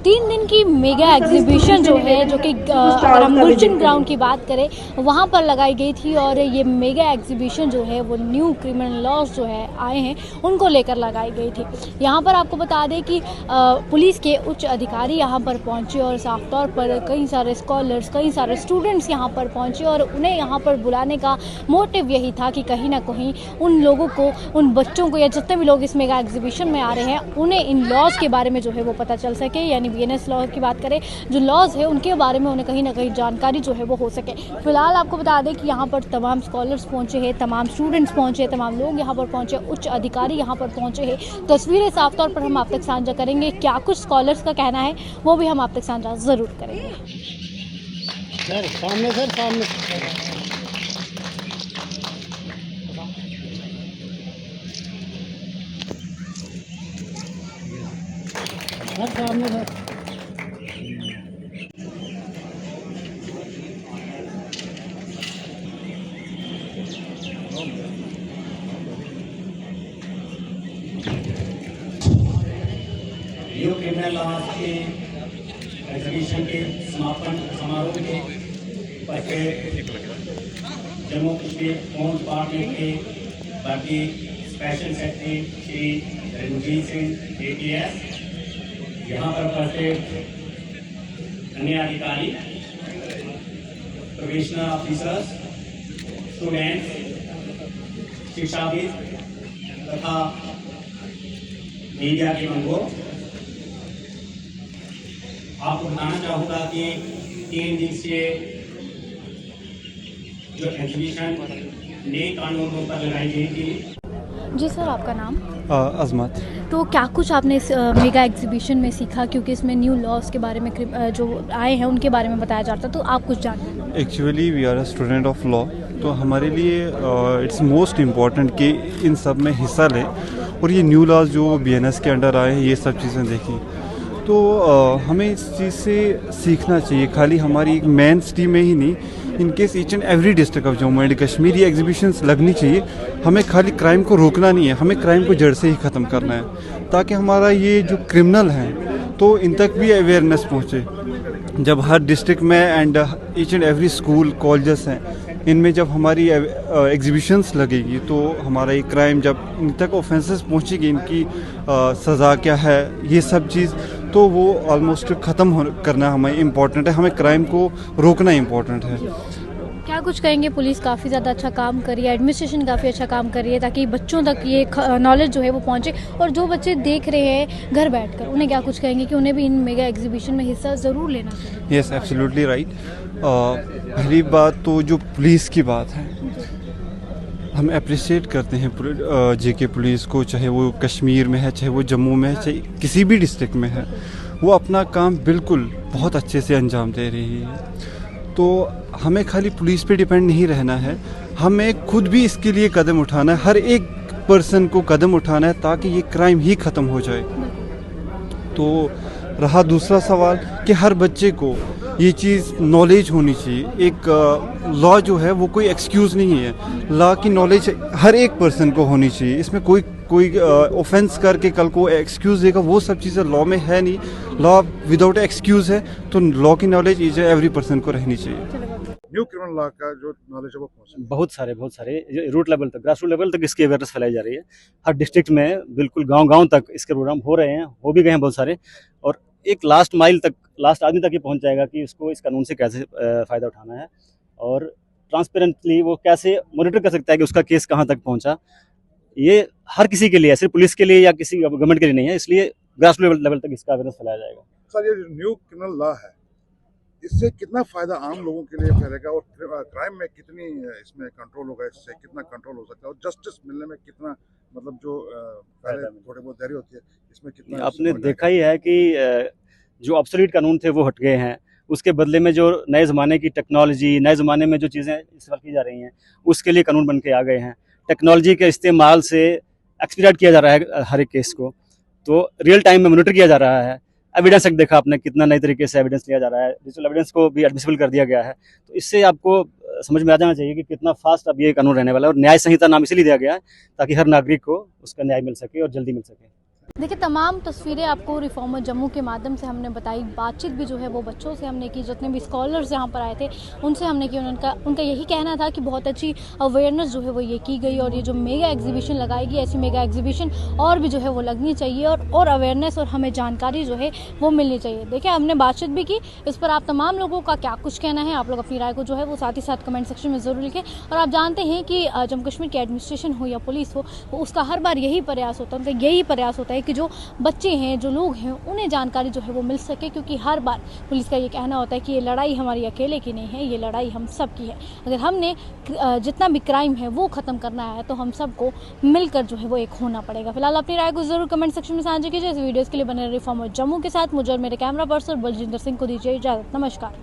3 दिन की mega exhibition जो है, जो कि अगर हम गुलशन ग्राउंड की बात करें वहाँ पर लगाई गई थी। और ये मेगा एग्जीबिशन जो है वो न्यू क्रिमिनल लॉज जो है आए हैं उनको लेकर लगाई गई थी। यहाँ पर आपको बता दें कि पुलिस के उच्च अधिकारी यहाँ पर पहुँचे और साफ तौर पर कई सारे स्कॉलर्स, कई सारे स्टूडेंट्स यहाँ पर पहुँचे और उन्हें यहाँ पर बुलाने का मोटिव यही था कि कहीं ना कहीं उन लोगों को, उन बच्चों को या जितने भी लोग इस मेगा एग्जीबिशन में आ रहे हैं उन्हें इन लॉज के बारे में जो है वो पता चल सके। यानी बीएनएस लॉ की बात करें, जो लॉज है उनके बारे में उन्हें कहीं ना कहीं जानकारी जो है वो हो सके। फिलहाल आपको बता दें कि यहाँ पर तमाम स्कॉलर्स पहुँचे हैं, तमाम स्टूडेंट्स पहुँचे, तमाम लोग यहाँ पर पहुँचे, उच्च अधिकारी यहाँ पर पहुँचे हैं। तस्वीरें साफ तौर पर हम आप तक साझा करेंगे, क्या कुछ स्कॉलर्स का कहना है वो भी हम आप तक साझा ज़रूर करेंगे। सर सामने, सर सामने, सर सामने, सर न्यू क्रिमिनल लॉज के एग्जीबिशन के समापन समारोह के पहले जम्मू कश्मीर पहुंच डिपार्टमेंट के बाकी special secretary Shri Ranjit Singh ATS, यहाँ पर उपस्थित अन्य अधिकारी, प्रोबेशनर ऑफिसर्स, स्टूडेंट्स, शिक्षाविद तथा मीडिया के मंगो, आपको बताना चाहूँगा कि 3 दिन से जो एग्जीबिशन नए कानूनों पर लगाई गई थी। जी सर, आपका नाम? अजमत। तो क्या कुछ आपने इस मेगा एग्जीबिशन में सीखा, क्योंकि इसमें न्यू लॉज के बारे में जो आए हैं उनके बारे में बताया जाता है, तो आप कुछ जानते हैं? Actually we are a student of law, तो हमारे लिए इट्स मोस्ट इम्पॉर्टेंट कि इन सब में हिस्सा लें और ये न्यू लॉज जो BNS के अंडर आए हैं ये सब चीज़ें देखी। तो हमें इस चीज़ से सीखना चाहिए, खाली हमारी एक मेन सिटी में ही नहीं, in case each and every district of Jammu and Kashmir ये एग्जीबिशंस लगनी चाहिए। हमें खाली क्राइम को रोकना नहीं है, हमें क्राइम को जड़ से ही ख़त्म करना है, ताकि हमारा ये जो क्रिमिनल हैं तो इन तक भी अवेयरनेस पहुँचे। जब हर डिस्ट्रिक्ट में and each and every school colleges हैं, इनमें जब हमारी एग्जीबिशंस लगेगी तो हमारा ये क्राइम, जब इन तक ऑफेंसेस पहुँचेगी, इनकी सज़ा क्या है, ये सब चीज़ तो वो ऑलमोस्ट ख़त्म करना हमें इम्पोर्टेंट है, हमें क्राइम को रोकना इम्पोर्टेंट है। क्या कुछ कहेंगे? पुलिस काफ़ी ज़्यादा अच्छा काम कर रही है, एडमिनिस्ट्रेशन काफ़ी अच्छा काम कर रही है, ताकि बच्चों तक ये नॉलेज जो है वो पहुंचे। और जो बच्चे देख रहे हैं घर बैठकर, उन्हें क्या कुछ कहेंगे कि उन्हें भी इन मेगा एग्जीबिशन में हिस्सा ज़रूर लेना चाहिए? Yes, absolutely right. पहली बात तो जो पुलिस की बात है, हम अप्रिशिएट करते हैं JK पुलिस को, चाहे वो कश्मीर में है, चाहे वो जम्मू में है, चाहे किसी भी डिस्ट्रिक्ट में है, वो अपना काम बिल्कुल बहुत अच्छे से अंजाम दे रही है। तो हमें खाली पुलिस पे डिपेंड नहीं रहना है, हमें खुद भी इसके लिए कदम उठाना है, हर एक पर्सन को कदम उठाना है ताकि ये क्राइम ही ख़त्म हो जाए। तो रहा दूसरा सवाल कि हर बच्चे को ये चीज़ नॉलेज होनी चाहिए। एक लॉ जो है वो कोई एक्सक्यूज़ नहीं है, लॉ की नॉलेज हर एक पर्सन को होनी चाहिए। इसमें कोई ऑफेंस करके कल को एक्सक्यूज़ देगा, वो सब चीज़ें लॉ में है नहीं। लॉ विदाउट एक्सक्यूज़ है, तो लॉ की नॉलेज ईच एवरी पर्सन को रहनी चाहिए। न्यू क्रिमिनल लॉ का जो नॉलेज है वो पहुंचे बहुत सारे रूट लेवल तक, ग्रास रूट लेवल तक इसकी अवेयरनेस फैलाई जा रही है। हर डिस्ट्रिक्ट में बिल्कुल गांव तक इसके प्रोग्राम हो रहे हैं, हो भी गए हैं बहुत सारे, और एक लास्ट माइल तक, लास्ट आदमी तक ये पहुंच जाएगा कि उसको इस कानून से कैसे फ़ायदा उठाना है और ट्रांसपेरेंटली वो कैसे मॉनिटर कर सकता है कि उसका केस कहाँ तक पहुँचा। ये हर किसी के लिए है, सिर्फ पुलिस के लिए या किसी गवर्नमेंट के लिए नहीं है, इसलिए ग्रास रूट लेवल तक इसका अवेयरनेस फैलाया जाएगा। सर, ये जो न्यू क्रिमिनल लॉ है, इससे कितना फायदा आम लोगों के लिए फैलेगा और क्राइम में कितनी इसमें कंट्रोल होगा, इससे कितना कंट्रोल हो सकता है और जस्टिस मिलने में कितना, मतलब जो पहले थोड़ी बहुत देरी होती है इसमें कितना? आपने देखा ही है कि जो ऑब्सोलीट कानून थे वो हट गए हैं, उसके बदले में जो नए ज़माने की टेक्नोलॉजी, नए ज़माने में जो चीज़ें इस्तेमाल की जा रही हैं उसके लिए कानून बन के आ गए हैं। टेक्नोलॉजी के इस्तेमाल से एक्सपीडिएट किया जा रहा है हर एक केस को, तो रियल टाइम में मॉनिटर किया जा रहा है। एविडेंस तक देखा आपने, कितना नए तरीके से एविडेंस लिया जा रहा है, डिजिटल एविडेंस को भी एडमिसिबल कर दिया गया है। तो इससे आपको समझ में आ जाना चाहिए कि कितना फास्ट अब ये कानून रहने वाला है। और न्याय संहिता नाम इसलिए दिया गया है ताकि हर नागरिक को उसका न्याय मिल सके और जल्दी मिल सके। देखिए, तमाम तस्वीरें आपको रिफॉर्मर जम्मू के माध्यम से हमने बताई। बातचीत भी जो है वो बच्चों से हमने की, जितने भी स्कॉलर्स यहाँ पर आए थे उनसे हमने की। उनका यही कहना था कि बहुत अच्छी अवेयरनेस जो है वो ये की गई, और ये जो मेगा एग्जीबिशन लगाएगी, ऐसी मेगा एग्जीबिशन और भी जो है वो लगनी चाहिए, और अवेयरनेस और हमें जानकारी जो है वो मिलनी चाहिए। देखिए, हमने बातचीत भी की। इस पर आप तमाम लोगों का क्या कुछ कहना है, आप लोग अपनी राय को जो है वो साथ ही साथ कमेंट सेक्शन में ज़रूर लिखें। और आप जानते हैं कि जम्मू कश्मीर की एडमिनिस्ट्रेशन हो या पुलिस हो, उसका हर बार यही प्रयास होता है, उनका यही प्रयास होता है कि जो बच्चे हैं, जो लोग हैं, उन्हें जानकारी जो है वो मिल सके, क्योंकि हर बार पुलिस का ये कहना होता है कि ये लड़ाई हमारी अकेले की नहीं है, ये लड़ाई हम सब की है। अगर हमने जितना भी क्राइम है वो ख़त्म करना है तो हम सबको मिलकर जो है वो एक होना पड़ेगा। फिलहाल अपनी राय को ज़रूर कमेंट सेक्शन में साझा कीजिए। इस वीडियोज़ के लिए बने रिफॉर्मर जम्मू के साथ मुझे और मेरे कैमरा पर्सन बलजिंदर सिंह को दीजिए इजाज़त। नमस्कार।